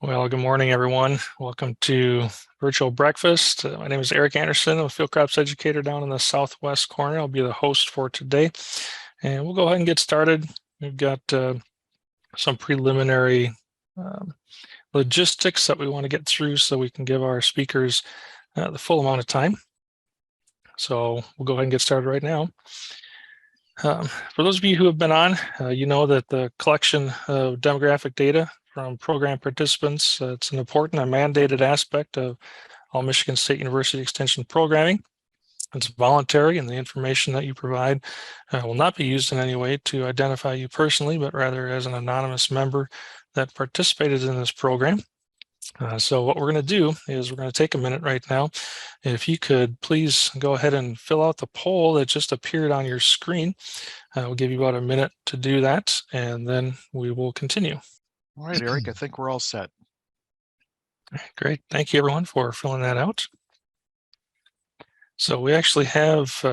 Well, good morning, everyone. Welcome to Virtual Breakfast. My name is Eric Anderson. I'm a field crops educator down in the southwest corner. I'll be the host for today, and we'll go ahead and get started. We've got some preliminary logistics that we want to get through so we can give our speakers the full amount of time. So we'll go ahead and get started right now. For those of you who have been on, you know that the collection of demographic data from program participants, it's an important and mandated aspect of all Michigan State University Extension programming. It's voluntary, and the information that you provide will not be used in any way to identify you personally, but rather as an anonymous member that participated in this program. So what we're going to do is we're going to take a minute right now. If you could please go ahead and fill out the poll that just appeared on your screen. We'll give you about a minute to do that, and then we will continue. All right, Eric, I think we're all set. Great. Thank you, everyone, for filling that out. So we actually have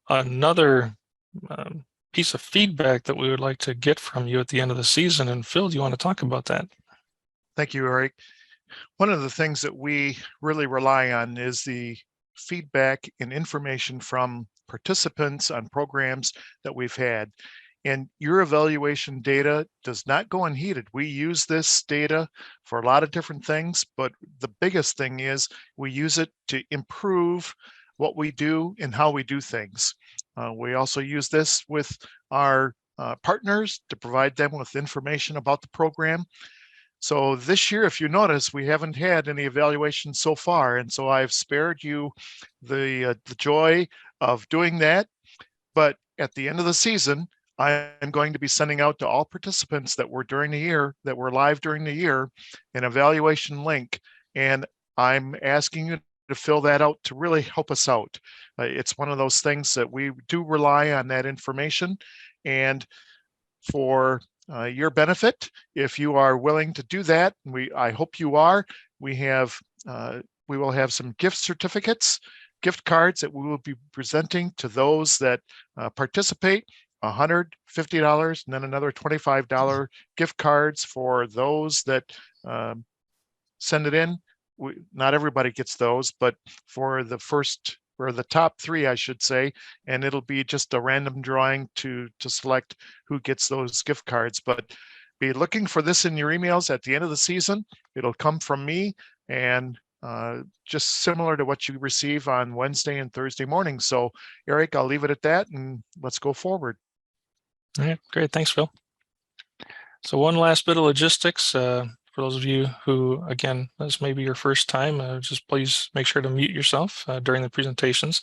another piece of feedback that we would like to get from you at the end of the season. And Phil, do you want to talk about that? Thank you, Eric. One of the things that we really rely on is the feedback and information from participants on programs that we've had. And your evaluation data does not go unheeded. We use this data for a lot of different things, but the biggest thing is we use it to improve what we do and how we do things. We also use this with our partners to provide them with information about the program. So this year, if you notice, we haven't had any evaluations so far. And so I've spared you the joy of doing that. But at the end of the season, I'm going to be sending out to all participants that were during the year, that were live during the year, an evaluation link. And I'm asking you to fill that out to really help us out. It's one of those things that we do rely on that information. And for your benefit, if you are willing to do that, I hope you are, we will have some gift certificates, gift cards that we will be presenting to those that participate. $150 and then another $25 gift cards for those that send it in. Not everybody gets those, but for the first or the top three, I should say, and it'll be just a random drawing to select who gets those gift cards. But be looking for this in your emails at the end of the season. It'll come from me, and just similar to what you receive on Wednesday and Thursday morning. So Eric, I'll leave it at that, and let's go forward. All right, great. Thanks, Phil. So one last bit of logistics. For those of you who, again, this may be your first time, just please make sure to mute yourself during the presentations.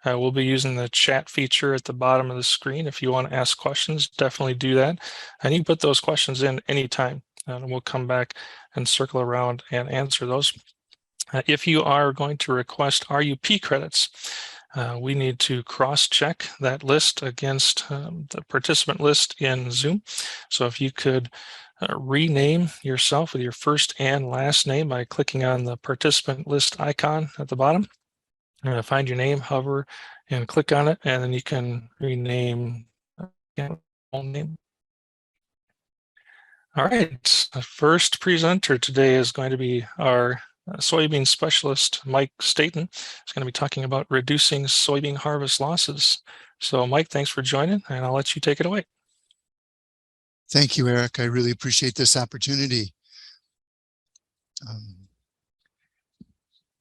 We'll be using the chat feature at the bottom of the screen. If you want to ask questions, definitely do that. And you can put those questions in anytime, and we'll come back and circle around and answer those. If you are going to request RUP credits, we need to cross-check that list against the participant list in Zoom. So if you could rename yourself with your first and last name by clicking on the participant list icon at the bottom. Find your name, hover, and click on it, and then you can rename your own name. All right, the first presenter today is going to be our soybean specialist, Mike Staton. Is going to be talking about reducing soybean harvest losses. So Mike, thanks for joining, and I'll let you take it away. Thank you, Eric. I really appreciate this opportunity.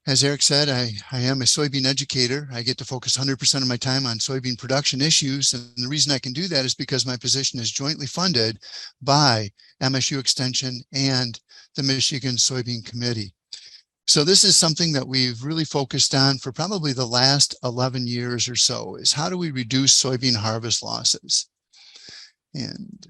As Eric said, I am a soybean educator. I get to focus 100% of my time on soybean production issues. And the reason I can do that is because my position is jointly funded by MSU Extension and the Michigan Soybean Committee. So this is something that we've really focused on for probably the last 11 years or so, is how do we reduce soybean harvest losses? And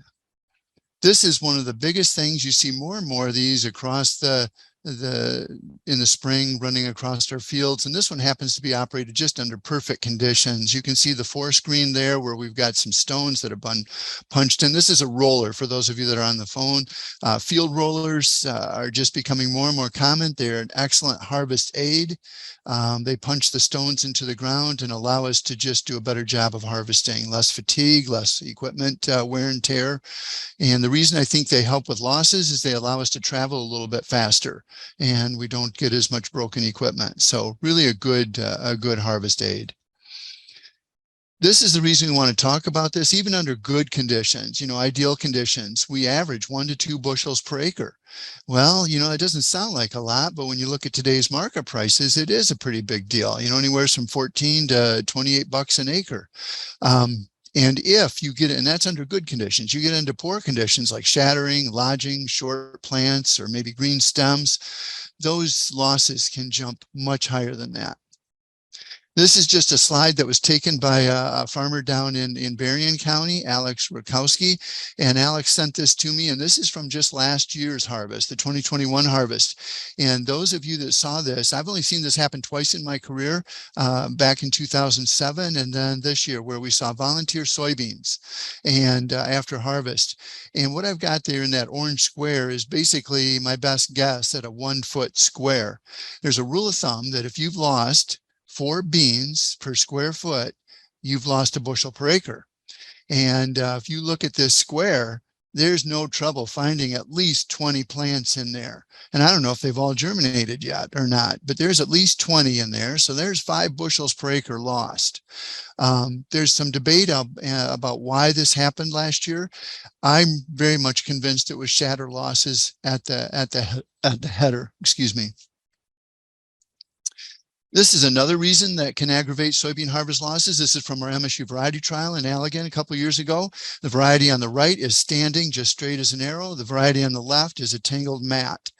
this is one of the biggest things. You see more and more of these across the in the spring running across our fields. And this one happens to be operated just under perfect conditions. You can see the forescreen there where we've got some stones that have been punched in. This is a roller for those of you that are on the phone. Field rollers are just becoming more and more common. They're an excellent harvest aid. They punch the stones into the ground and allow us to just do a better job of harvesting, less fatigue, less equipment wear and tear. And the reason I think they help with losses is they allow us to travel a little bit faster and we don't get as much broken equipment. So really a good harvest aid. This is the reason we want to talk about this, even under good conditions, ideal conditions. We average 1 to 2 bushels per acre. Well, it doesn't sound like a lot, but when you look at today's market prices, it is a pretty big deal. Anywhere from 14 to 28 bucks an acre. And if you get, and that's under good conditions, you get into poor conditions like shattering, lodging, short plants, or maybe green stems, those losses can jump much higher than that. This is just a slide that was taken by a farmer down in Berrien County, Alex Rakowski, and Alex sent this to me, and this is from just last year's harvest, the 2021 harvest. And those of you that saw this, I've only seen this happen twice in my career, back in 2007 and then this year, where we saw volunteer soybeans and after harvest. And what I've got there in that orange square is basically my best guess at a 1 foot square. There's a rule of thumb that if you've lost 4 beans per square foot, you've lost a bushel per acre. And if you look at this square, there's no trouble finding at least 20 plants in there. And I don't know if they've all germinated yet or not, but there's at least 20 in there. So there's 5 bushels per acre lost. There's some debate about why this happened last year. I'm very much convinced it was shatter losses at the header, excuse me. This is another reason that can aggravate soybean harvest losses. This is from our MSU variety trial in Allegan a couple of years ago. The variety on the right is standing, just straight as an arrow. The variety on the left is a tangled mat.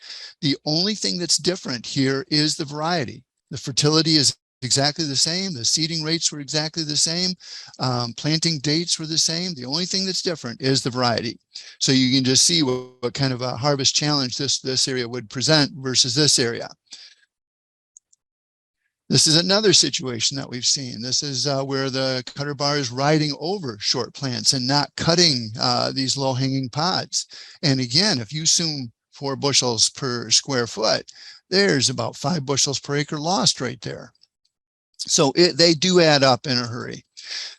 The only thing that's different here is the variety. The fertility is exactly the same. The seeding rates were exactly the same. Planting dates were the same. The only thing that's different is the variety. So you can just see what kind of a harvest challenge this area would present versus this area. This is another situation that we've seen. This is where the cutter bar is riding over short plants and not cutting these low-hanging pods. And again, if you assume 4 bushels per square foot, there's about 5 bushels per acre lost right there. So they do add up in a hurry.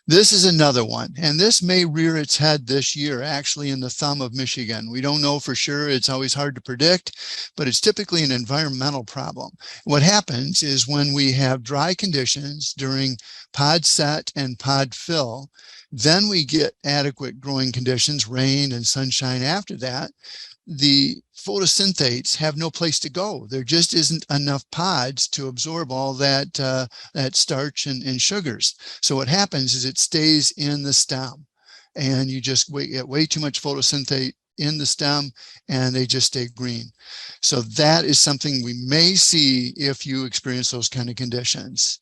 This is another one, and this may rear its head this year, actually in the thumb of Michigan. We don't know for sure. It's always hard to predict, but it's typically an environmental problem. What happens is when we have dry conditions during pod set and pod fill, then we get adequate growing conditions, rain and sunshine after that. The photosynthates have no place to go. There just isn't enough pods to absorb all that that starch and sugars. So what happens is it stays in the stem, and you just get way too much photosynthate in the stem, and they just stay green. So that is something we may see if you experience those kind of conditions.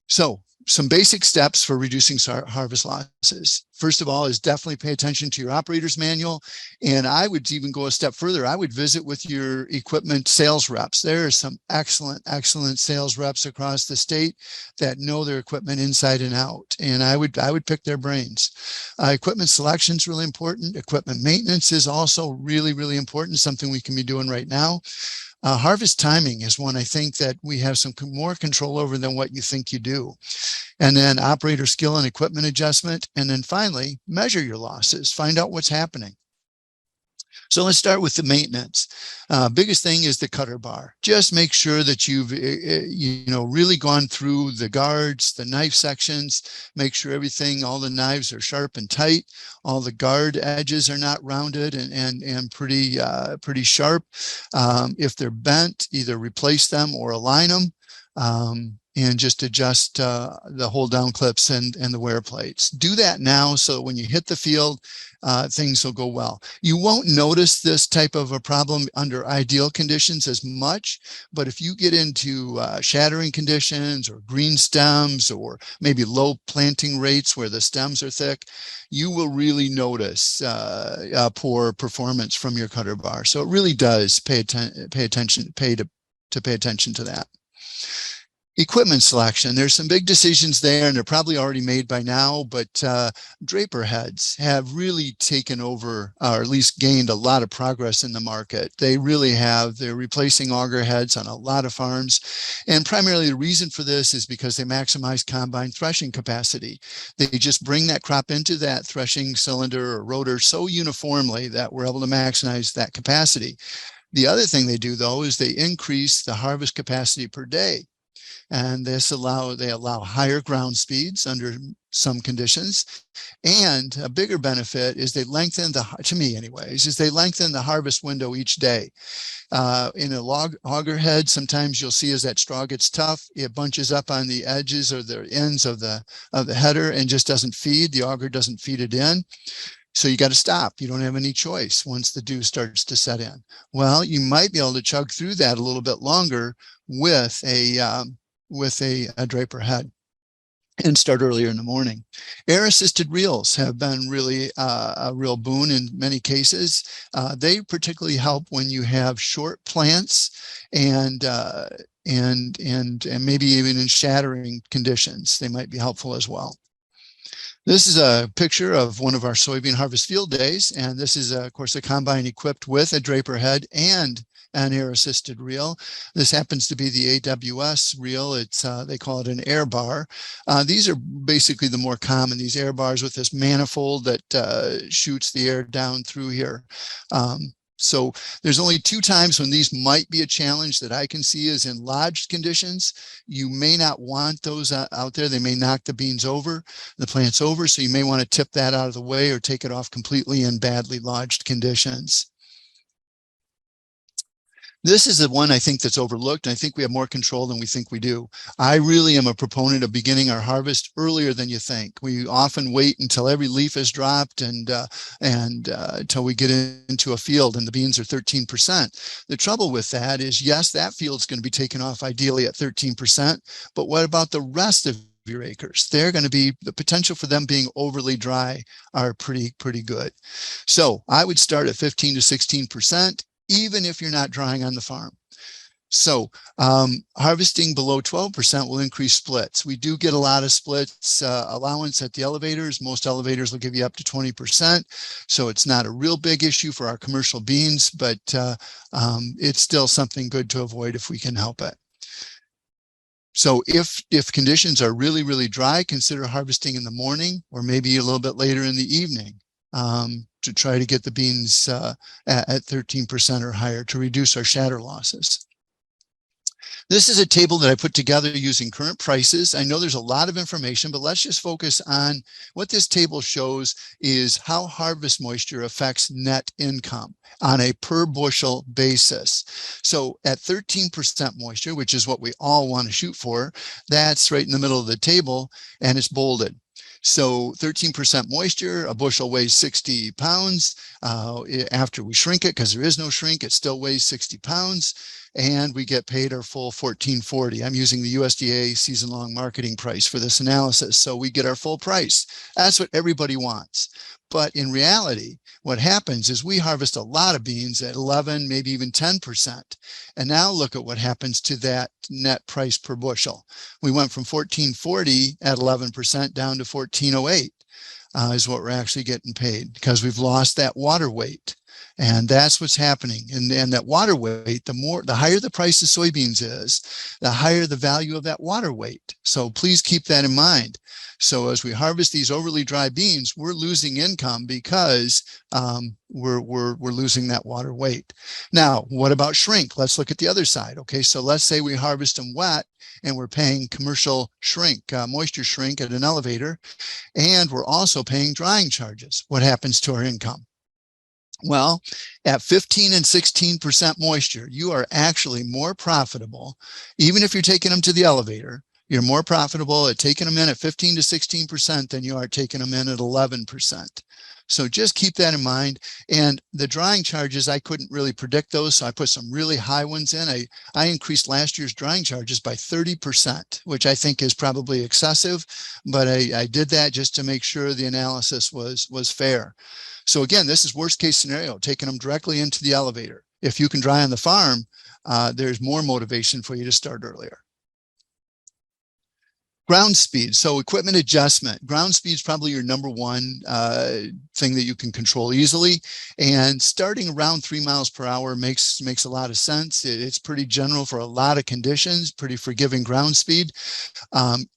So some basic steps for reducing harvest losses. First of all is definitely pay attention to your operator's manual. And I would even go a step further. I would visit with your equipment sales reps. There are some excellent sales reps across the state that know their equipment inside and out. And I would pick their brains. Equipment selection is really important. Equipment maintenance is also really important, something we can be doing right now. Harvest timing is one I think that we have some more control over than what you think you do. And then operator skill and equipment adjustment. And then finally, measure your losses, find out what's happening. So let's start with the maintenance. Biggest thing is the cutter bar. Just make sure that you've really gone through the guards, the knife sections, make sure all the knives are sharp and tight. All the guard edges are not rounded and pretty sharp. If they're bent, either replace them or align them. and just adjust the hold down clips and the wear plates. Do that now so when you hit the field, things will go well. You won't notice this type of a problem under ideal conditions as much, but if you get into shattering conditions or green stems or maybe low planting rates where the stems are thick, you will really notice poor performance from your cutter bar. So it really does pay attention to that. Equipment selection. There's some big decisions there, and they're probably already made by now, but draper heads have really taken over, or at least gained a lot of progress in the market. They really have. They're replacing auger heads on a lot of farms. And primarily the reason for this is because they maximize combine threshing capacity. They just bring that crop into that threshing cylinder or rotor so uniformly that we're able to maximize that capacity. The other thing they do, though, is they increase the harvest capacity per day. And they allow higher ground speeds under some conditions. And a bigger benefit is they lengthen to me anyways, is they lengthen the harvest window each day. In a auger head, sometimes you'll see as that straw gets tough, it bunches up on the edges or the ends of the header and just doesn't feed. The auger doesn't feed it in. So you got to stop. You don't have any choice once the dew starts to set in. Well, you might be able to chug through that a little bit longer with a draper head and start earlier in the morning. Air assisted reels have been really a real boon in many cases. They particularly help when you have short plants and maybe even in shattering conditions. They might be helpful as well. This is a picture of one of our soybean harvest field days, and this is of course a combine equipped with a draper head and an air assisted reel. This happens to be the AWS reel. It's they call it an air bar. These are basically the more common, these air bars with this manifold that shoots the air down through here. So there's only 2 times when these might be a challenge that I can see is in lodged conditions. You may not want those out there. They may knock the beans over, the plants over. So you may want to tip that out of the way or take it off completely in badly lodged conditions. This is the one I think that's overlooked. And I think we have more control than we think we do. I really am a proponent of beginning our harvest earlier than you think. We often wait until every leaf is dropped and until we get into a field and the beans are 13%. The trouble with that is, yes, that field's going to be taken off ideally at 13%, but what about the rest of your acres? They're going to be, the potential for them being overly dry are pretty good. So I would start at 15 to 16%. Even if you're not drying on the farm. So harvesting below 12% will increase splits. We do get a lot of splits allowance at the elevators. Most elevators will give you up to 20%. So it's not a real big issue for our commercial beans, but it's still something good to avoid if we can help it. So if conditions are really dry, consider harvesting in the morning or maybe a little bit later in the evening. To try to get the beans at 13% or higher to reduce our shatter losses. This is a table that I put together using current prices. I know there's a lot of information, but let's just focus on what this table shows is how harvest moisture affects net income on a per bushel basis. So at 13% moisture, which is what we all want to shoot for, that's right in the middle of the table and it's bolded. So 13% moisture, a bushel weighs 60 pounds. After we shrink it, because there is no shrink, it still weighs 60 pounds. And we get paid our full $14.40. I'm using the USDA season-long marketing price for this analysis. So we get our full price. That's what everybody wants. But in reality, what happens is we harvest a lot of beans at 11, maybe even 10%. And now look at what happens to that net price per bushel. We went from $14.40 at 11% down to $14.08 is what we're actually getting paid because we've lost that water weight. And that's what's happening. And that water weight, the higher the price of soybeans is, the higher the value of that water weight. So please keep that in mind. So as we harvest these overly dry beans, we're losing income because we're losing that water weight. Now, what about shrink? Let's look at the other side. Okay, so let's say we harvest them wet and we're paying commercial shrink, moisture shrink at an elevator, and we're also paying drying charges. What happens to our income? Well, at 15 and 16% moisture, you are actually more profitable, even if you're taking them to the elevator, You're more profitable at taking them in at 15 to 16% than you are taking them in at 11%. So just keep that in mind. And the drying charges, I couldn't really predict those. So I put some really high ones in. I increased last year's drying charges by 30%, which I think is probably excessive, but I did that just to make sure the analysis was fair. So again, this is worst case scenario, taking them directly into the elevator. If you can dry on the farm, there's more motivation for you to start earlier. Ground speed. So equipment adjustment. Ground speed is probably your number one thing that you can control easily. And starting around 3 miles per hour makes a lot of sense. It's pretty general for a lot of conditions, pretty forgiving ground speed.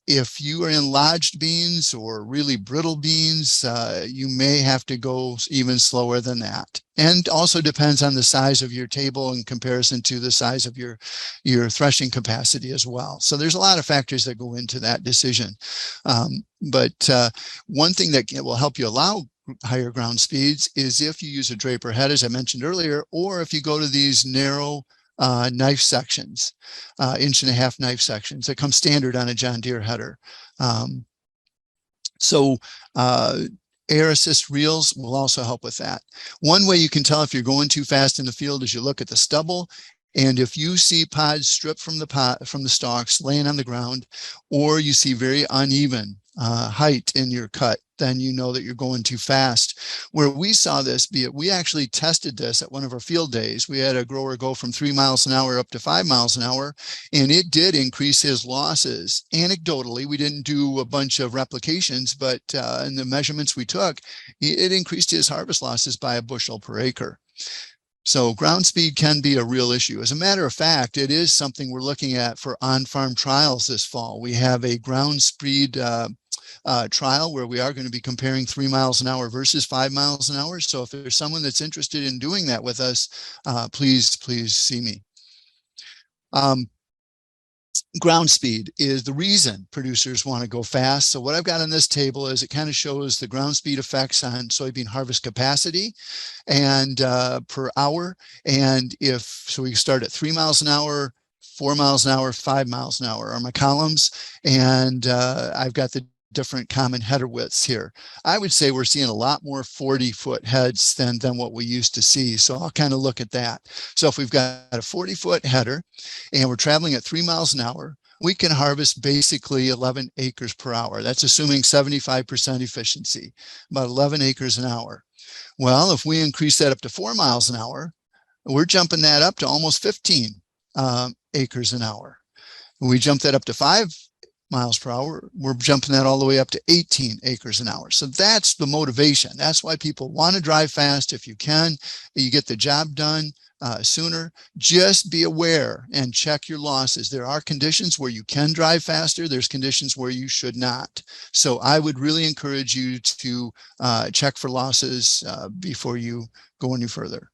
If you are in lodged beans or really brittle beans, you may have to go even slower than that. And also depends on the size of your table in comparison to the size of your threshing capacity as well. So there's a lot of factors that go into that decision. But one thing that will help you allow higher ground speeds is if you use a draper head, as I mentioned earlier, or if you go to these narrow knife sections, 1.5 inch knife sections that come standard on a John Deere header. Air assist reels will also help with that. One way you can tell if you're going too fast in the field is you look at the stubble, and if you see pods stripped from the stalks laying on the ground, or you see very uneven height in your cut, then you know that you're going too fast. Where we saw this, we actually tested this at one of our field days. We had a grower go from 3 miles an hour up to 5 miles an hour, and it did increase his losses. Anecdotally, we didn't do a bunch of replications, but in the measurements we took, it increased his harvest losses by 1 bushel per acre. So ground speed can be a real issue. As a matter of fact, it is something we're looking at for on-farm trials this fall. We have a ground speed trial where we are going to be comparing 3 miles an hour versus 5 miles an hour. So if there's someone that's interested in doing that with us, please see me. Ground speed is the reason producers want to go fast. So what I've got on this table is it kind of shows the ground speed effects on soybean harvest capacity and per hour. And so we start at 3 miles an hour, 4 miles an hour, 5 miles an hour are my columns. And I've got the different common header widths here. I would say we're seeing a lot more 40-foot heads than what we used to see. So I'll kind of look at that. So if we've got a 40-foot header and we're traveling at 3 miles an hour, we can harvest basically 11 acres per hour. That's assuming 75% efficiency, about 11 acres an hour. Well, if we increase that up to 4 miles an hour, we're jumping that up to almost 15 acres an hour. When we jump that up to 5 miles per hour, we're jumping that all the way up to 18 acres an hour. So that's the motivation. That's why people want to drive fast. If you can, you get the job done sooner. Just be aware and check your losses. There are conditions where you can drive faster. There's conditions where you should not. So I would really encourage you to check for losses before you go any further.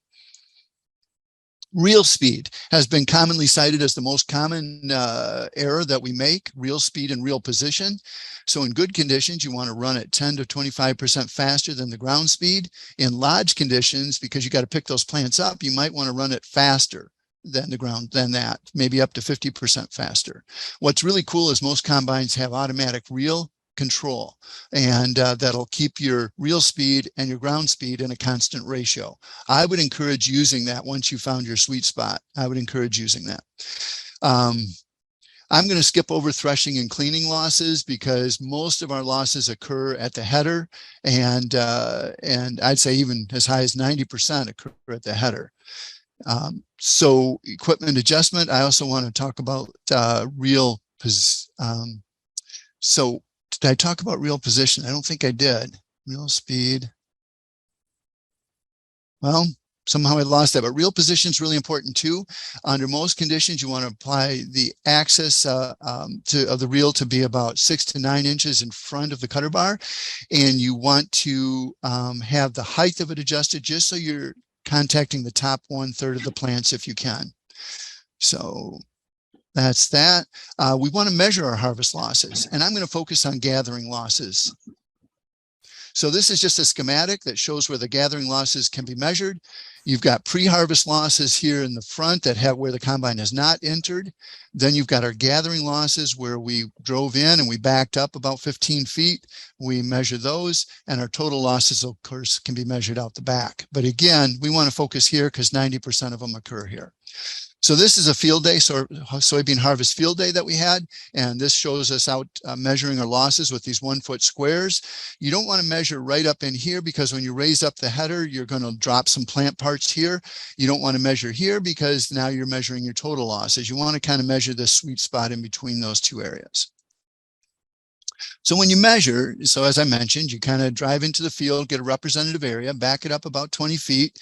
Reel speed has been commonly cited as the most common error that we make, reel speed and reel position. So in good conditions, you want to run at 10 to 25% faster than the ground speed. In lodge conditions, because you got to pick those plants up, you might want to run it faster than that, maybe up to 50% faster. What's really cool is most combines have automatic reel control, and that'll keep your reel speed and your ground speed in a constant ratio. I would encourage using that once you found your sweet spot. I would encourage using that. I'm going to skip over threshing and cleaning losses because most of our losses occur at the header, and I'd say even as high as 90% occur at the header. So equipment adjustment, I also want to talk about reel. So did I talk about reel position? I don't think I did. Reel speed. Well, somehow I lost that, but reel position is really important too. Under most conditions, you want to apply the axis of the reel to be about 6 to 9 inches in front of the cutter bar. And you want to have the height of it adjusted just so you're contacting the top 1/3 of the plants if you can. So that's that. We want to measure our harvest losses, and I'm going to focus on gathering losses. So this is just a schematic that shows where the gathering losses can be measured. You've got pre-harvest losses here in the front that have where the combine has not entered. Then you've got our gathering losses where we drove in and we backed up about 15 feet. We measure those, and our total losses, of course, can be measured out the back. But again, we want to focus here because 90% of them occur here. So this is a field day, so soybean harvest field day that we had, and this shows us out measuring our losses with these 1 foot squares. You don't want to measure right up in here because when you raise up the header, you're going to drop some plant parts here. You don't want to measure here because now you're measuring your total losses. You want to kind of measure the sweet spot in between those two areas. So when you measure, so as I mentioned, you kind of drive into the field, get a representative area, back it up about 20 feet.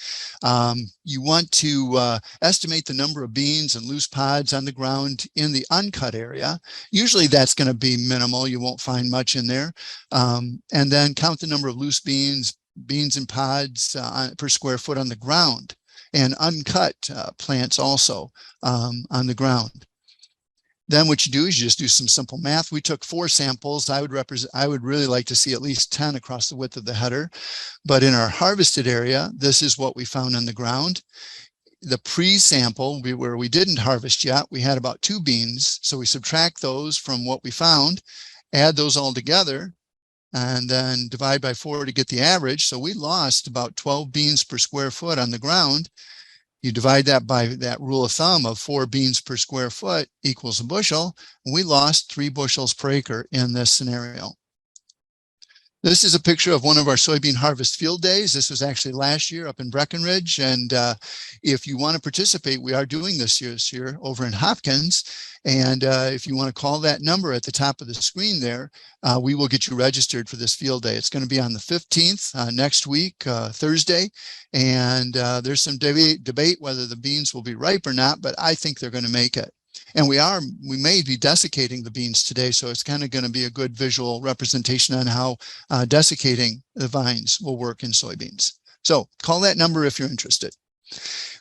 You want to estimate the number of beans and loose pods on the ground in the uncut area. Usually that's going to be minimal. You won't find much in there. And then count the number of loose beans and pods per square foot on the ground, and uncut plants also on the ground. Then what you do is you just do some simple math. We took 4 samples. I would really like to see at least 10 across the width of the header. But in our harvested area, this is what we found on the ground. The pre-sample, where we didn't harvest yet, we had about 2 beans. So we subtract those from what we found, add those all together, and then divide by 4 to get the average. So we lost about 12 beans per square foot on the ground. You divide that by that rule of thumb of 4 beans per square foot equals a bushel. We lost 3 bushels per acre in this scenario. This is a picture of one of our soybean harvest field days. This was actually last year up in Breckenridge. And if you want to participate, we are doing this year over in Hopkins. And if you want to call that number at the top of the screen there, we will get you registered for this field day. It's going to be on the 15th next week, Thursday. And there's some debate whether the beans will be ripe or not, but I think they're going to make it. And we may be desiccating the beans today, so it's kind of going to be a good visual representation on how desiccating the vines will work in soybeans. So call that number if you're interested.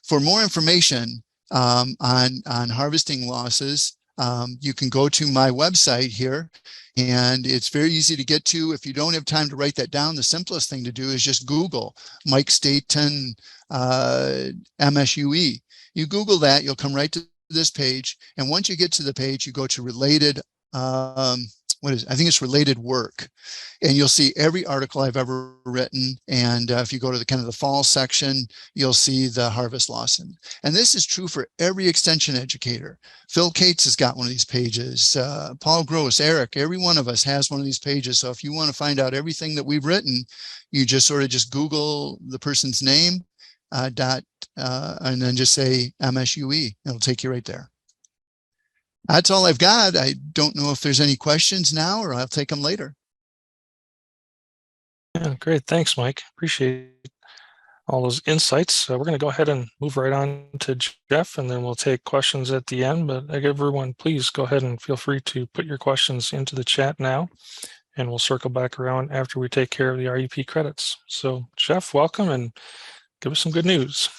For more information on harvesting losses, you can go to my website here, and it's very easy to get to. If you don't have time to write that down, the simplest thing to do is just Google Mike Staton MSUE. You Google that, you'll come right to this page, and once you get to the page, you go to related I think it's related work, and you'll see every article I've ever written. And if you go to the kind of the fall section, you'll see the harvest loss. And this is true for every extension educator. Phil Cates has got one of these pages. Paul Gross, Eric, every one of us has one of these pages. So if you want to find out everything that we've written, you just sort of just Google the person's name, and then just say MSUE. It'll take you right there. That's all I've got. I don't know if there's any questions now, or I'll take them later. Yeah, great. Thanks, Mike. Appreciate all those insights. We're going to go ahead and move right on to Jeff, and then we'll take questions at the end. But everyone, please go ahead and feel free to put your questions into the chat now, and we'll circle back around after we take care of the RUP credits. So Jeff, welcome, and give us some good news.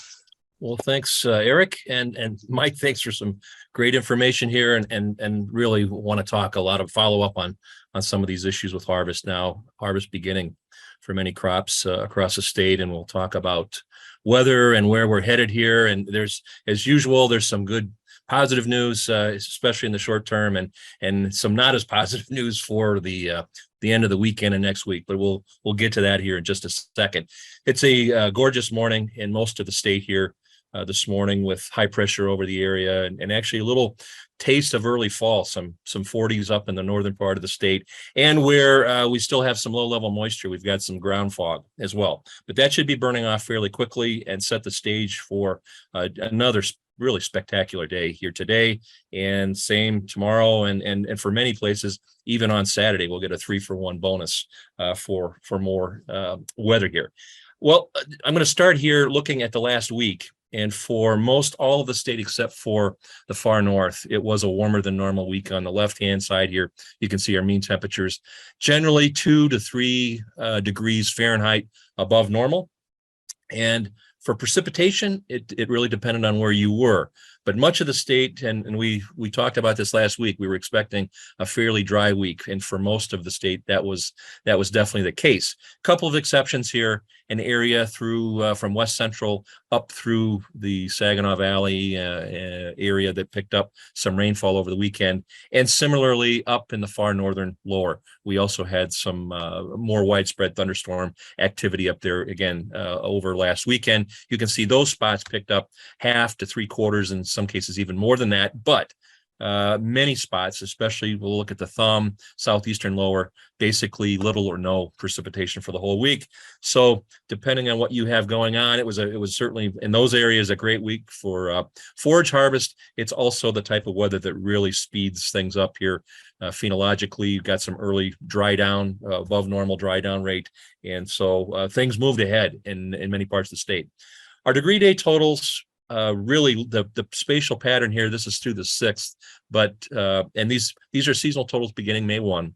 Well, thanks, Eric, and Mike. Thanks for some great information here, and really want to talk a lot of follow up on some of these issues with harvest now. Harvest beginning for many crops across the state, and we'll talk about weather and where we're headed here. And there's, as usual, there's some good positive news, especially in the short term, and some not as positive news for the end of the weekend and next week. But we'll get to that here in just a second. It's a gorgeous morning in most of the state here this morning, with high pressure over the area, and actually a little taste of early fall, some 40s up in the northern part of the state, and where we still have some low level moisture. We've got some ground fog as well, but that should be burning off fairly quickly and set the stage for another really spectacular day here today, and same tomorrow, and for many places even on Saturday we'll get a 3-for-1 bonus for more weather here. Well, I'm going to start here looking at the last week. And for most all of the state except for the far north, it was a warmer than normal week. On the left-hand side here, you can see our mean temperatures, generally 2 to 3 degrees Fahrenheit above normal. And For precipitation, it really depended on where you were. But much of the state, and we talked about this last week, we were expecting a fairly dry week. And for most of the state, that was definitely the case. A couple of exceptions here, an area through from West Central up through the Saginaw Valley area that picked up some rainfall over the weekend. And similarly, up in the far northern lower, we also had some more widespread thunderstorm activity up there again over last weekend. You can see those spots picked up half to 3/4, in some cases even more than that. But many spots, especially we'll look at the thumb, southeastern lower, basically little or no precipitation for the whole week. So depending on what you have going on, it was certainly in those areas a great week for forage harvest. It's also the type of weather that really speeds things up here. Phenologically, you've got some early dry down, above normal dry down rate. And so things moved ahead in many parts of the state. Our degree day totals, really the spatial pattern here, this is through the 6th, but and these are seasonal totals beginning May 1.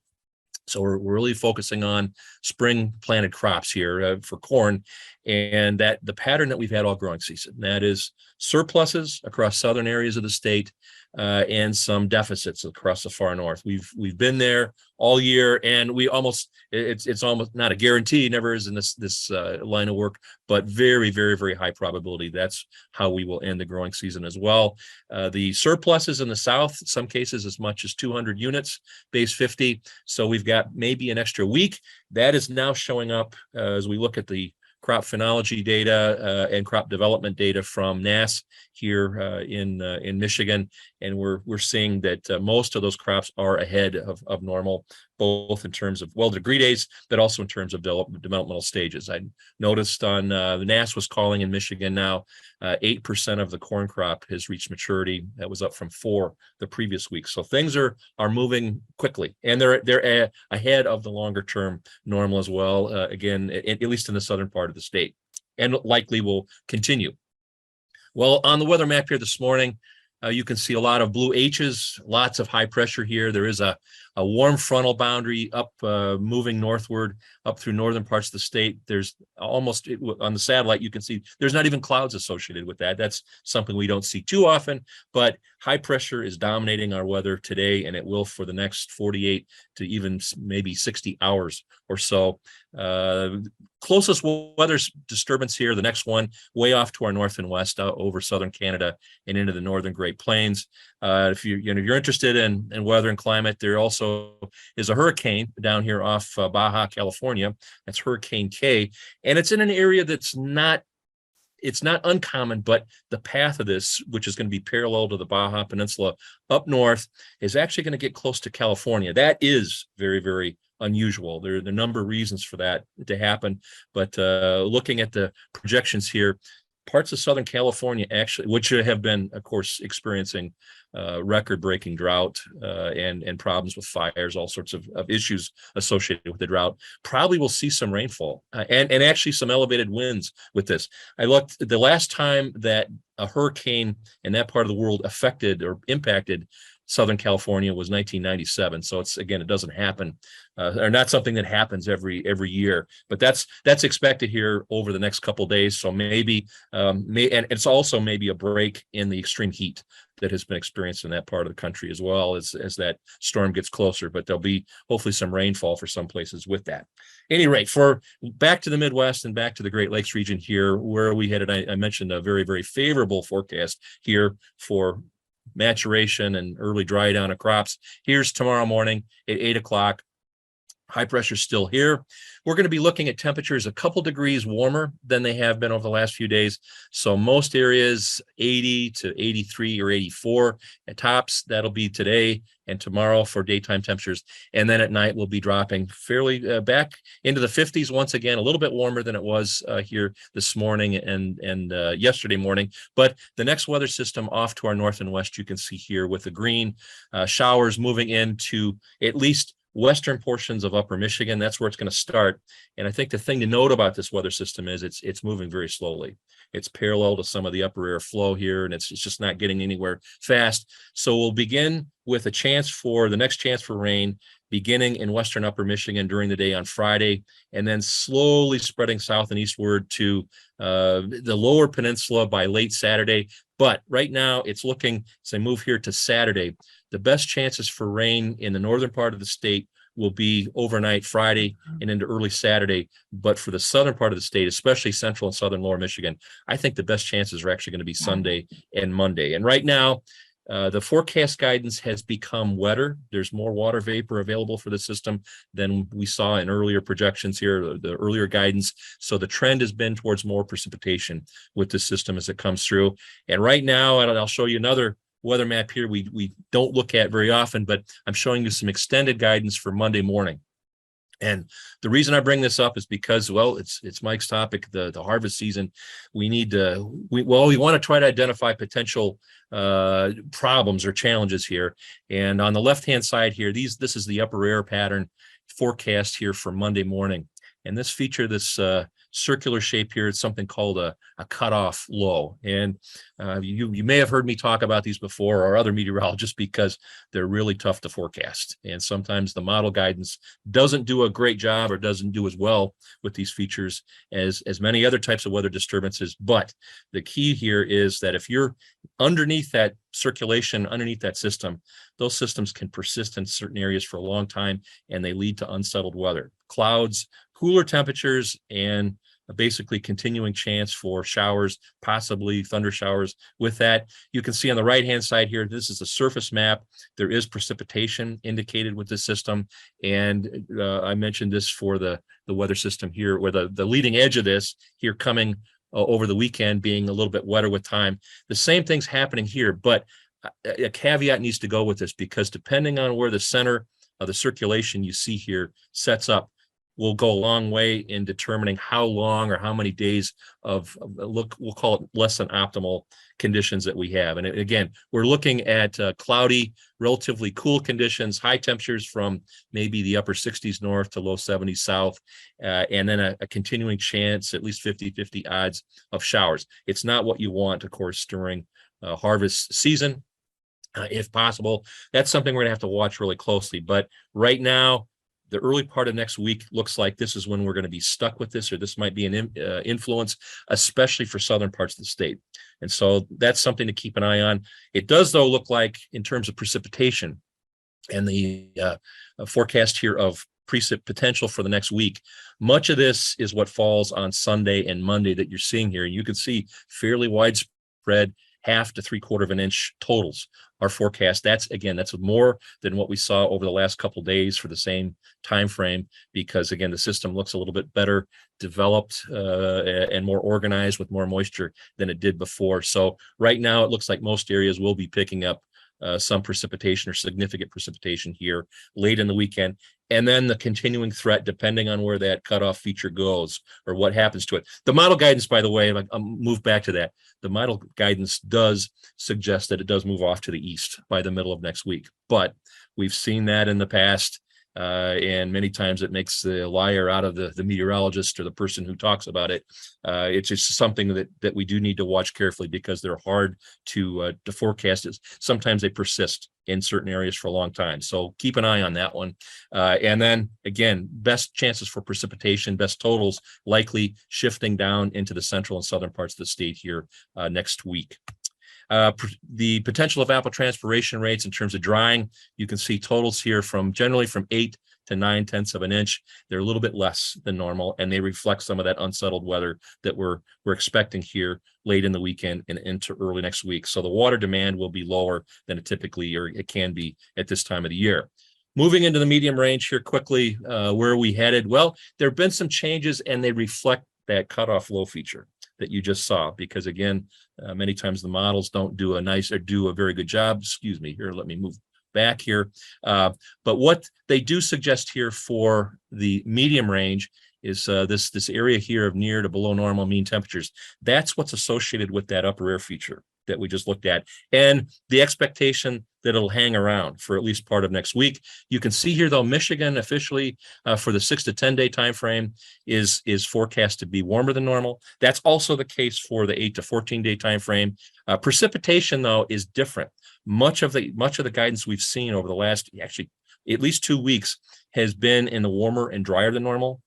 So we're really focusing on spring planted crops here for corn, and that the pattern that we've had all growing season, that is surpluses across southern areas of the state and some deficits across the far north. We've been there all year, and we almost it's almost not a guarantee, never is in this line of work, but very, very, very high probability that's how we will end the growing season as well. The surpluses in the south, in some cases as much as 200 units, base 50. So we've got maybe an extra week. That is now showing up as we look at the crop phenology data and crop development data from NASS here in Michigan, and we're seeing that most of those crops are ahead of normal, both in terms of degree days, but also in terms of developmental stages. I noticed on the NASS was calling in Michigan now 8% of the corn crop has reached maturity. That was up from 4 the previous week. So things are moving quickly, and they're ahead of the longer term normal as well. Again, at least in the southern part of the state, and likely will continue. Well, on the weather map here this morning, you can see a lot of blue H's, lots of high pressure here. There is a warm frontal boundary up, moving northward up through northern parts of the state. There's almost, on the satellite, you can see there's not even clouds associated with that. That's something we don't see too often, but high pressure is dominating our weather today, and it will for the next 48 to even maybe 60 hours or so. Closest weather disturbance here, the next one way off to our north and west over southern Canada and into the northern Great Plains. If you're interested in weather and climate, there also is a hurricane down here off Baja, California. That's Hurricane K, and it's in an area that's not uncommon, but the path of this, which is going to be parallel to the Baja Peninsula up north, is actually going to get close to California. That is very, very unusual. There are a number of reasons for that to happen, but looking at the projections here, parts of Southern California actually, which have been, of course, experiencing record-breaking drought and problems with fires, all sorts of issues associated with the drought, probably will see some rainfall and actually some elevated winds with this. I looked the last time that a hurricane in that part of the world affected or impacted Southern California was 1997. So it doesn't happen, or not something that happens every year. But that's expected here over the next couple of days. So maybe, and it's also maybe a break in the extreme heat that has been experienced in that part of the country as well as that storm gets closer. But there'll be hopefully some rainfall for some places with that. At any rate, for back to the Midwest and back to the Great Lakes region here, where we had, I mentioned a very, very favorable forecast here for maturation and early dry down of crops. Here's tomorrow morning at 8 o'clock. High pressure still here. We're going to be looking at temperatures a couple degrees warmer than they have been over the last few days. So most areas 80 to 83 or 84 at tops. That'll be today and tomorrow for daytime temperatures. And then at night we'll be dropping fairly back into the 50s once again, a little bit warmer than it was here this morning and yesterday morning. But the next weather system off to our north and west, you can see here with the green showers moving into at least western portions of upper Michigan. That's where it's going to start. And I think the thing to note about this weather system is it's moving very slowly. It's parallel to some of the upper air flow here, and it's just not getting anywhere fast. So we'll begin with the next chance for rain beginning in western upper Michigan during the day on Friday, and then slowly spreading south and eastward to the lower peninsula by late Saturday. But right now it's looking, as I move here to Saturday, the best chances for rain in the northern part of the state will be overnight Friday and into early Saturday. But for the southern part of the state, especially central and southern lower Michigan, I think the best chances are actually going to be Sunday and Monday. And right now, the forecast guidance has become wetter. There's more water vapor available for the system than we saw in earlier projections here, the earlier guidance. So the trend has been towards more precipitation with the system as it comes through. And right now, and I'll show you another weather map here we don't look at very often, but I'm showing you some extended guidance for Monday morning. And the reason I bring this up is because, well, it's Mike's topic, the harvest season. We need to, we want to try to identify potential problems or challenges here. And on the left-hand side here, this is the upper air pattern forecast here for Monday morning. And this feature, this circular shape here, it's something called a cutoff low. And you may have heard me talk about these before, or other meteorologists, because they're really tough to forecast. And sometimes the model guidance doesn't do a great job or doesn't do as well with these features as many other types of weather disturbances. But the key here is that if you're underneath that circulation, underneath that system, those systems can persist in certain areas for a long time, and they lead to unsettled weather, clouds, cooler temperatures, and basically continuing chance for showers, possibly thunder showers. With that, you can see on the right-hand side here, this is a surface map. There is precipitation indicated with the system. And I mentioned this for the weather system here, where the leading edge of this here coming over the weekend being a little bit wetter with time. The same thing's happening here, but a caveat needs to go with this, because depending on where the center of the circulation you see here sets up, will go a long way in determining how long or how many days of we'll call it less than optimal conditions that we have. And again, we're looking at cloudy, relatively cool conditions, high temperatures from maybe the upper 60s north to low 70s south, and then a continuing chance, at least 50-50 odds of showers. It's not what you want, of course, during harvest season, if possible. That's something we're gonna have to watch really closely. But right now, the early part of next week looks like this is when we're going to be stuck with this, or this might be an influence, especially for southern parts of the state. And so that's something to keep an eye on. It does, though, look like in terms of precipitation and the forecast here of precip potential for the next week, much of this is what falls on Sunday and Monday that you're seeing here. You can see fairly widespread 1/2 to 3/4 of an inch totals are forecast. That's more than what we saw over the last couple of days for the same time frame, because again, the system looks a little bit better developed and more organized with more moisture than it did before. So right now it looks like most areas will be picking up some precipitation or significant precipitation here late in the weekend. And then the continuing threat, depending on where that cutoff feature goes or what happens to it. The model guidance, by the way, I'll move back to that. The model guidance does suggest that it does move off to the east by the middle of next week. But we've seen that in the past. And many times it makes the liar out of the meteorologist or the person who talks about it. It's just something that we do need to watch carefully, because they're hard to forecast. Sometimes they persist in certain areas for a long time. So keep an eye on that one. And then again, best chances for precipitation, best totals likely shifting down into the central and southern parts of the state here next week. The potential of evapotranspiration rates in terms of drying, you can see totals here generally from 8 to 9/10 of an inch. They're a little bit less than normal, and they reflect some of that unsettled weather that we're expecting here late in the weekend and into early next week. So the water demand will be lower than it typically, or it can be at this time of the year. Moving into the medium range here quickly, where are we headed? Well, there have been some changes, and they reflect that cutoff low feature that you just saw, because again, many times the models don't do a very good job. Excuse me here, let me move back here. But what they do suggest here for the medium range is this area here of near to below normal mean temperatures. That's what's associated with that upper air feature that we just looked at, and the expectation that it'll hang around for at least part of next week. You can see here, though, Michigan officially for the 6 to 10 day time frame is forecast to be warmer than normal. That's also the case for the 8 to 14 day time frame. Precipitation, though, is different. Much of the guidance we've seen over the last actually at least 2 weeks has been in the warmer and drier than normal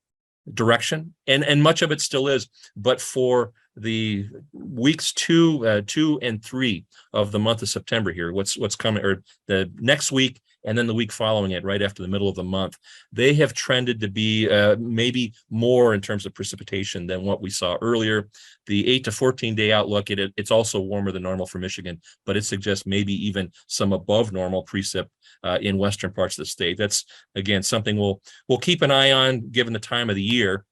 direction, and much of it still is. But for the weeks 2 and 3 of the month of September here, what's coming, or the next week and then the week following it, right after the middle of the month, they have trended to be maybe more in terms of precipitation than what we saw earlier. The 8 to 14 day outlook, it's also warmer than normal for Michigan, but it suggests maybe even some above normal precip in western parts of the state. That's, again, something we'll keep an eye on given the time of the year.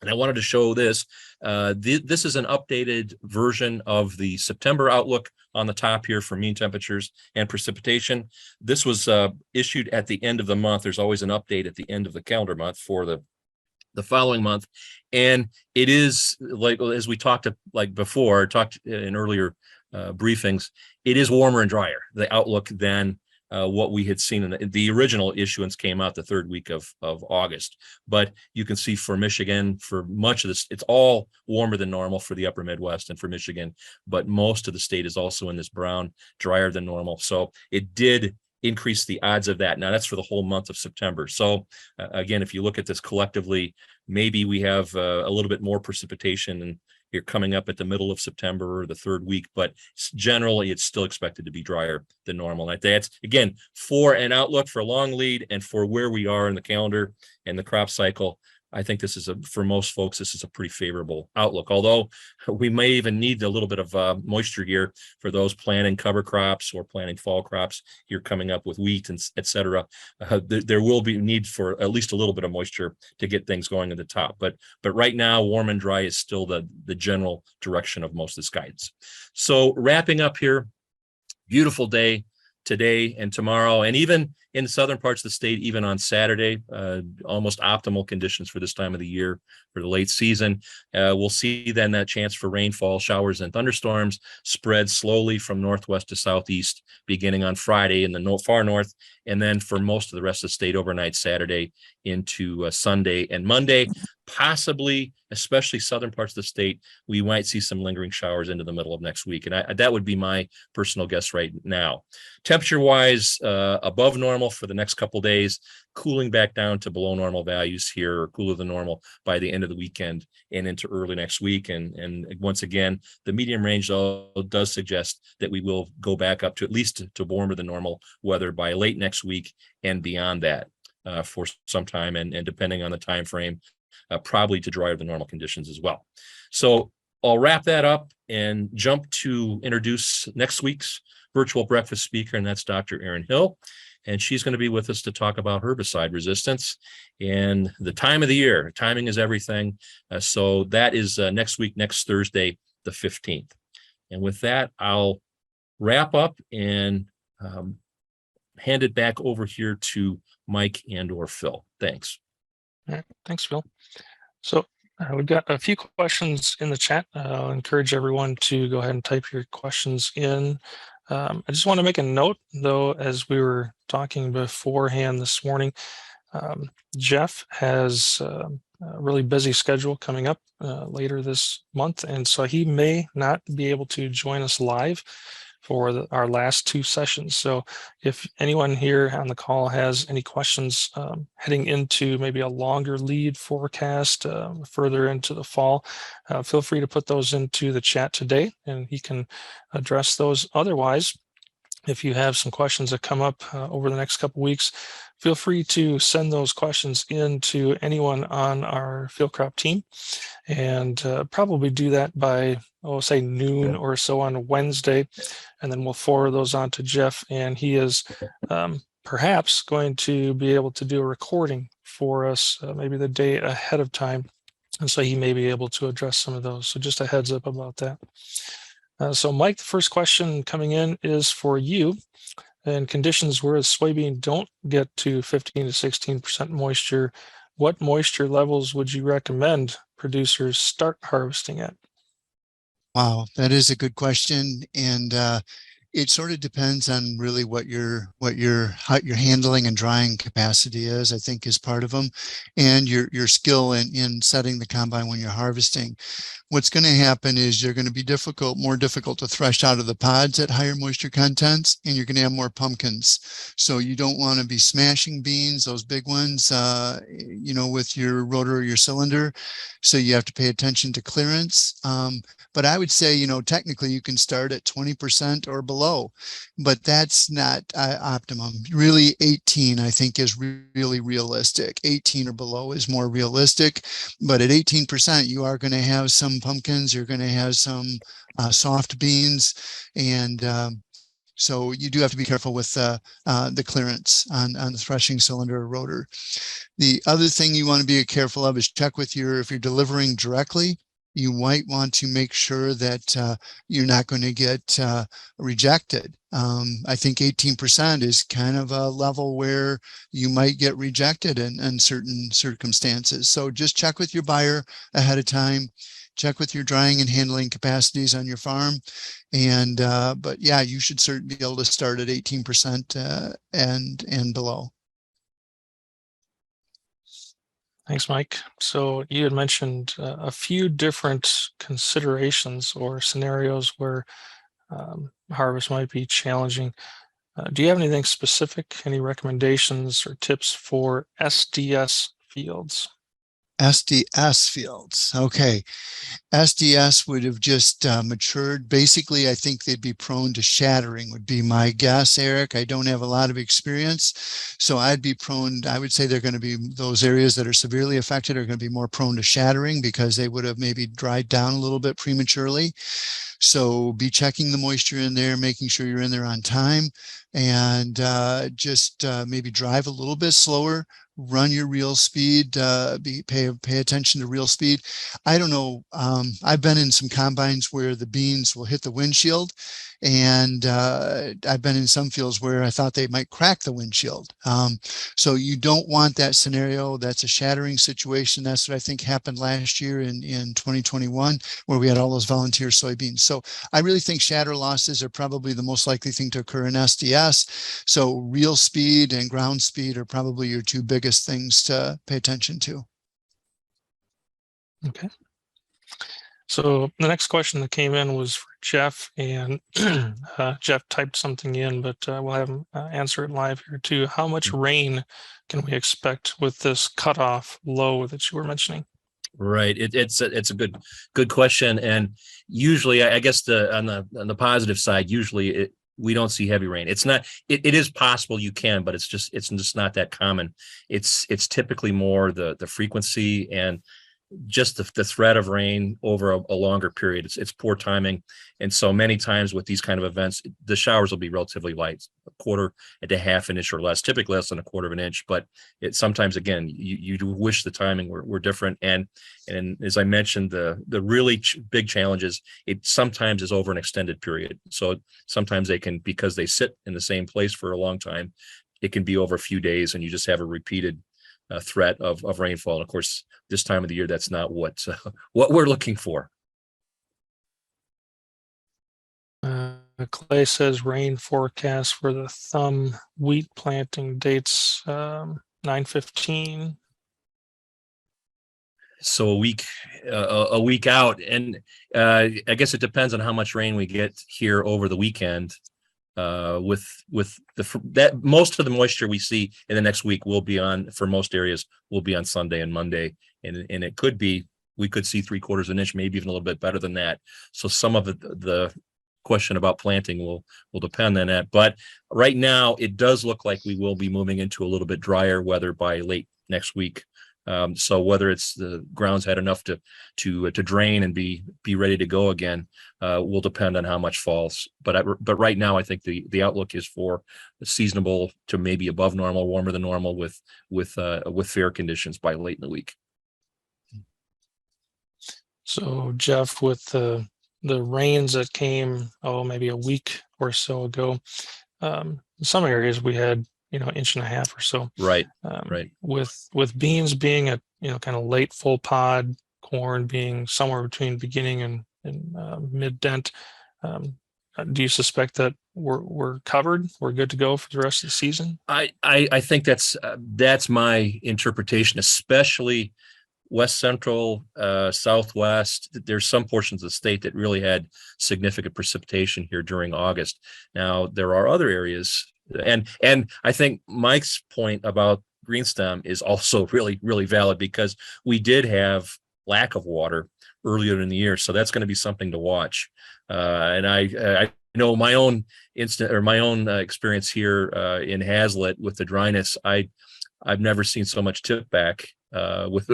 And I wanted to show this. This is an updated version of the September outlook on the top here for mean temperatures and precipitation. This was issued at the end of the month. There's always an update at the end of the calendar month for the following month. And it is, like, as we talked in earlier briefings, it is warmer and drier, the outlook, than what we had seen in the original issuance came out the third week of August. But you can see for Michigan, for much of this, it's all warmer than normal for the upper Midwest and for Michigan, but most of the state is also in this brown, drier than normal. So it did increase the odds of that. Now that's for the whole month of September. So again, if you look at this collectively, maybe we have a little bit more precipitation and you're coming up at the middle of September or the third week, but generally it's still expected to be drier than normal. And that's, again, for an outlook for a long lead and for where we are in the calendar and the crop cycle, I think this is for most folks, this is a pretty favorable outlook, although we may even need a little bit of moisture here for those planting cover crops or planting fall crops here coming up with wheat and et cetera. There will be need for at least a little bit of moisture to get things going at the top. But right now, warm and dry is still the general direction of most of this guidance. So wrapping up here, beautiful day today and tomorrow, and even in the southern parts of the state, even on Saturday, almost optimal conditions for this time of the year for the late season. We'll see then that chance for rainfall, showers, and thunderstorms spread slowly from northwest to southeast beginning on Friday in the far north, and then for most of the rest of the state overnight Saturday into Sunday and Monday. Possibly, especially southern parts of the state, we might see some lingering showers into the middle of next week. And that would be my personal guess right now. Temperature-wise, above normal for the next couple of days, cooling back down to below normal values here, or cooler than normal by the end of the weekend and into early next week. And once again, the medium range though does suggest that we will go back up to at least to warmer than normal weather by late next week and beyond that for some time, and depending on the time frame, probably to drier than normal conditions as well. So I'll wrap that up and jump to introduce next week's virtual breakfast speaker, and that's Dr. Erin Hill. And she's going to be with us to talk about herbicide resistance and the time of the year. Timing is everything. So that is next week, next Thursday, the 15th. And with that, I'll wrap up and hand it back over here to Mike and/or Phil. Thanks. All right, thanks, Phil. So we've got a few questions in the chat. I'll encourage everyone to go ahead and type your questions in. I just want to make a note, though, as we were talking beforehand this morning, Jeff has a really busy schedule coming up later this month, and so he may not be able to join us live for our last two sessions. So if anyone here on the call has any questions heading into maybe a longer lead forecast further into the fall, feel free to put those into the chat today and he can address those. Otherwise, if you have some questions that come up over the next couple weeks, feel free to send those questions in to anyone on our field crop team, and probably do that by, say noon or so on Wednesday, and then we'll forward those on to Jeff, and he is perhaps going to be able to do a recording for us maybe the day ahead of time, and so he may be able to address some of those. So just a heads up about that. So Mike, the first question coming in is for you. In conditions where the soybean don't get to 15 to 16% moisture, what moisture levels would you recommend producers start harvesting at? Wow, that is a good question. And it sort of depends on really what how your handling and drying capacity is, I think, is part of them, and your skill in setting the combine when you're harvesting. What's going to happen is you're going to be more difficult to thresh out of the pods at higher moisture contents, and you're going to have more pumpkins. So you don't want to be smashing beans, those big ones, with your rotor or your cylinder. So you have to pay attention to clearance. But I would say, technically you can start at 20% or below, but that's not optimum. Really 18, I think, is really realistic. 18 or below is more realistic, but at 18%, you are going to have some pumpkins, you're going to have some soft beans, and so you do have to be careful with the clearance on the threshing cylinder or rotor. The other thing you want to be careful of is check if you're delivering directly, you might want to make sure that you're not going to get rejected. I think 18% is kind of a level where you might get rejected in certain circumstances. So just check with your buyer ahead of time. Check with your drying and handling capacities on your farm. And but yeah, you should certainly be able to start at 18% and below. Thanks, Mike. So you had mentioned a few different considerations or scenarios where harvest might be challenging. Do you have anything specific, any recommendations or tips for SDS fields? SDS fields. Okay. SDS would have just matured. Basically, I think they'd be prone to shattering would be my guess, Eric. I don't have a lot of experience, so I would say they're going to be, those areas that are severely affected are going to be more prone to shattering because they would have maybe dried down a little bit prematurely. So be checking the moisture in there, making sure you're in there on time, and just maybe drive a little bit slower, run your reel speed, pay attention to reel speed. I don't know. I've been in some combines where the beans will hit the windshield, and I've been in some fields where I thought they might crack the windshield. So you don't want that scenario. That's a shattering situation. That's what I think happened last year in 2021, where we had all those volunteer soybeans. So I really think shatter losses are probably the most likely thing to occur in SDS. So reel speed and ground speed are probably your two biggest things to pay attention to. Okay. So the next question that came in was for Jeff, and Jeff typed something in, but we'll have him answer it live here too. How much rain can we expect with this cutoff low that you were mentioning? Right. It's a good question. And usually, I guess on the positive side, usually we don't see heavy rain. It's not, it is possible you can, but it's just not that common. It's typically more the frequency and just the threat of rain over a longer period. It's poor timing. And so many times with these kind of events, the showers will be relatively light, a quarter to half an inch or less, typically less than a quarter of an inch. But it sometimes, again, you do wish the timing were different. And as I mentioned, the really big challenge is it sometimes is over an extended period. So sometimes they can, because they sit in the same place for a long time, it can be over a few days and you just have a repeated threat of rainfall. And of course, this time of the year, that's not what we're looking for. Clay says rain forecast for the thumb wheat planting dates 9/15. So a week out, and I guess it depends on how much rain we get here over the weekend. With that, most of the moisture we see in the next week will be on, for most areas, will be on Sunday and Monday, and it could be, we could see 3/4 of an inch, maybe even a little bit better than that. So some of the question about planting will depend on that. But right now, it does look like we will be moving into a little bit drier weather by late next week. So whether it's the ground's had enough to drain and be ready to go again will depend on how much falls. But right now, I think the outlook is for seasonable to maybe above normal, warmer than normal, with fair conditions by late in the week. So Jeff, with the rains that came maybe a week or so ago, in some areas we had inch and a half or so. Right. Right. With beans being at kind of late full pod, corn being somewhere between beginning and mid dent, do you suspect that we're covered? We're good to go for the rest of the season? I think that's my interpretation, especially West Central, Southwest. There's some portions of the state that really had significant precipitation here during August. Now there are other areas, and I think Mike's point about Greenstem is also really valid, because we did have lack of water earlier in the year, so that's going to be something to watch. And I know my own experience here in Hazlet with the dryness. I've never seen so much tip back with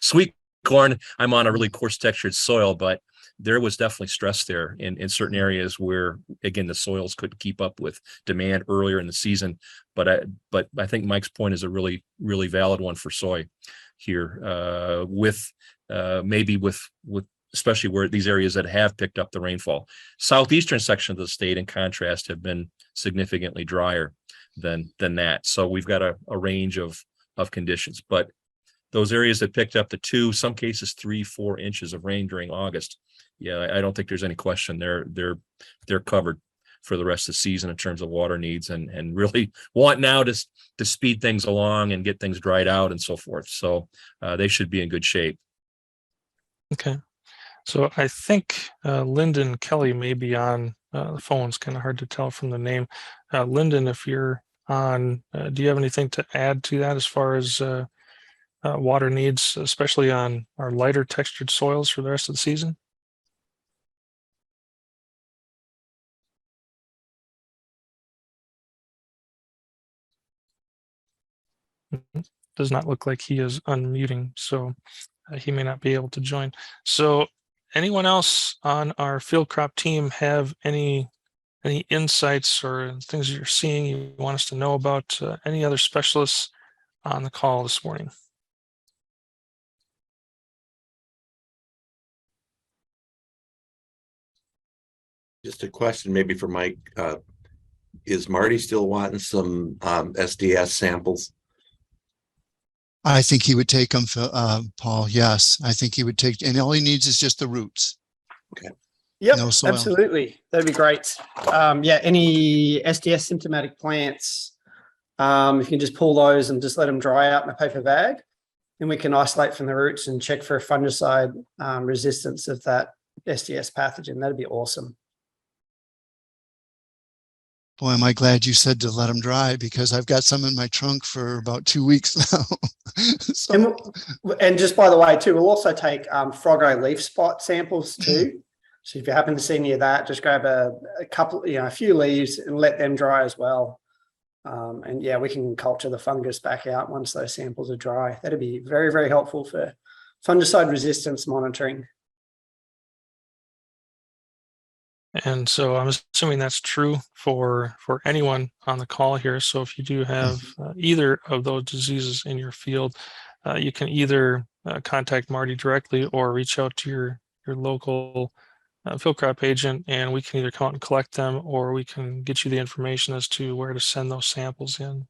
sweet corn. I'm on a really coarse textured soil, but there was definitely stress there in certain areas where, again, the soils couldn't keep up with demand earlier in the season. But I think Mike's point is a really valid one for soy here, with maybe with especially where these areas that have picked up the rainfall. Southeastern section of the state, in contrast, have been significantly drier than that. So we've got a range of conditions, but those areas that picked up the 2, some cases 3-4 inches of rain during August, yeah, I don't think there's any question they're covered for the rest of the season in terms of water needs, and really want now to speed things along and get things dried out and so forth. So they should be in good shape. Okay. So I think Lyndon Kelly may be on the phone. It's kind of hard to tell from the name. Lyndon, if you're on, do you have anything to add to that as far as water needs, especially on our lighter textured soils for the rest of the season? Does not look like he is unmuting, so he may not be able to join. So anyone else on our field crop team have any insights or things that you're seeing you want us to know about? Any other specialists on the call this morning? Just a question maybe for Mike. Is Marty still wanting some SDS samples? I think he would take them, Paul. Yes, I think he would take, and all he needs is just the roots. Okay. Yep, No soil. absolutely. That'd be great. Yeah, any SDS symptomatic plants, if you can just pull those and just let them dry out in a paper bag, then we can isolate from the roots and check for fungicide resistance of that SDS pathogen. That'd be awesome. Boy, am I glad you said to let them dry, because I've got some in my trunk for about 2 weeks now. So, and just by the way, too, we'll also take frog eye leaf spot samples too. So if you happen to see any of that, just grab a couple, a few leaves and let them dry as well. And yeah, we can culture the fungus back out once those samples are dry. That'd be very helpful for fungicide resistance monitoring. And so I'm assuming that's true for anyone on the call here. So if you do have either of those diseases in your field, you can either contact Marty directly or reach out to your local field crop agent, and we can either come out and collect them, or we can get you the information as to where to send those samples in.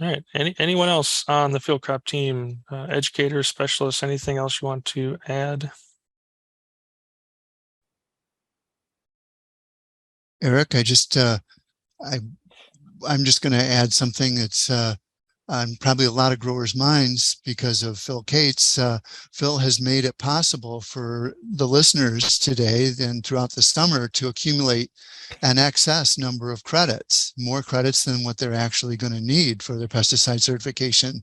All right. Anyone else on the field crop team, educators, specialists, anything else you want to add? Eric, I'm just going to add something that's on probably a lot of growers' minds because of Phil Cates. Phil has made it possible for the listeners today and throughout the summer to accumulate an excess number of credits, more credits than what they're actually going to need for their pesticide certification.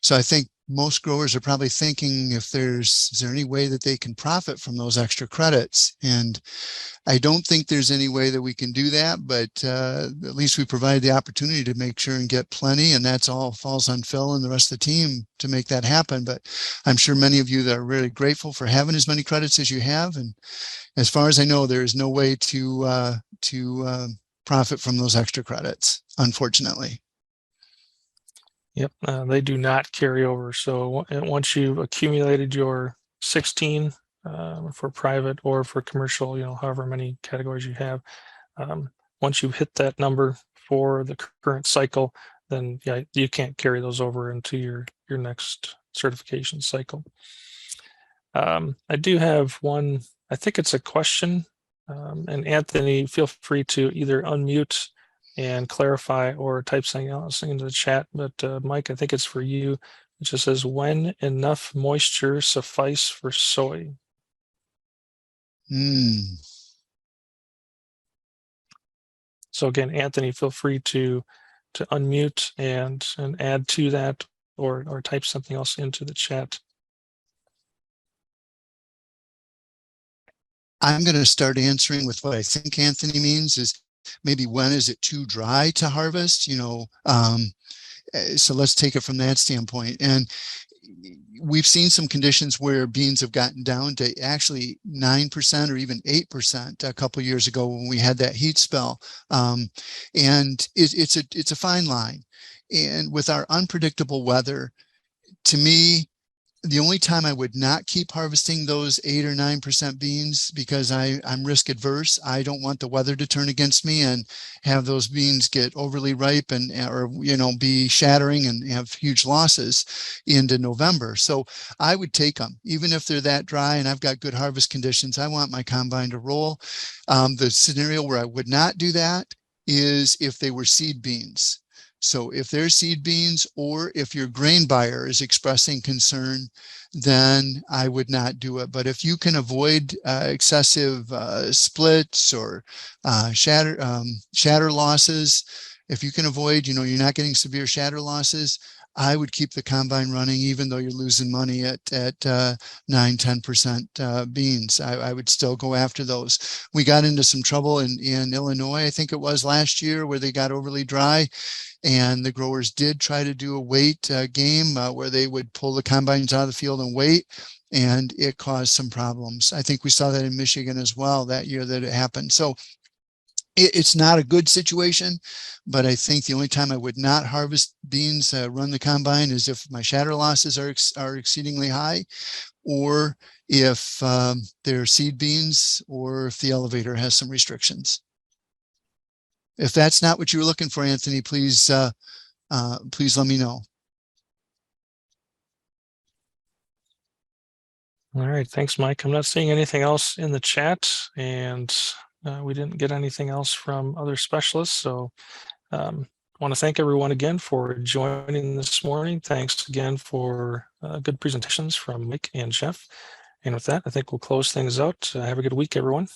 So I think most growers are probably thinking, is there any way that they can profit from those extra credits? And I don't think there's any way that we can do that, but at least we provide the opportunity to make sure and get plenty, and that's all falls on Phil and the rest of the team to make that happen. But I'm sure many of you that are really grateful for having as many credits as you have. And as far as I know, there is no way to profit from those extra credits, unfortunately. Yep, they do not carry over. So once you've accumulated your 16 for private or for commercial, however many categories you have, once you hit that number for the current cycle, then yeah, you can't carry those over into your next certification cycle. I do have one I think it's a question. And Anthony, feel free to either unmute and clarify or type something else into the chat. But Mike, I think it's for you. It just says, when enough moisture suffice for soy? So again, Anthony, feel free to unmute and add to that, or type something else into the chat. I'm going to start answering with what I think Anthony means is maybe when is it too dry to harvest, so let's take it from that standpoint. And we've seen some conditions where beans have gotten down to actually 9% or even 8% a couple of years ago when we had that heat spell. And it's a fine line. And with our unpredictable weather, to me, the only time I would not keep harvesting those 8 or 9% beans, because I'm risk adverse. I don't want the weather to turn against me and have those beans get overly ripe and or be shattering and have huge losses into November. So I would take them even if they're that dry and I've got good harvest conditions. I want my combine to roll. The scenario where I would not do that is if they were seed beans. So if they're seed beans, or if your grain buyer is expressing concern, then I would not do it. But if you can avoid excessive splits or shatter losses, if you can avoid, you're not getting severe shatter losses, I would keep the combine running, even though you're losing money at 9-10% beans. I would still go after those. We got into some trouble in Illinois, I think it was last year, where they got overly dry. And the growers did try to do a weight game where they would pull the combines out of the field and wait, and it caused some problems. I think we saw that in Michigan as well that year that it happened. So it's not a good situation, but I think the only time I would not harvest beans, run the combine, is if my shatter losses are exceedingly high, or if they're seed beans, or if the elevator has some restrictions. If that's not what you were looking for, Anthony, please let me know. All right, thanks, Mike. I'm not seeing anything else in the chat, and we didn't get anything else from other specialists. So I want to thank everyone again for joining this morning. Thanks again for good presentations from Mike and Jeff. And with that, I think we'll close things out. Have a good week, everyone.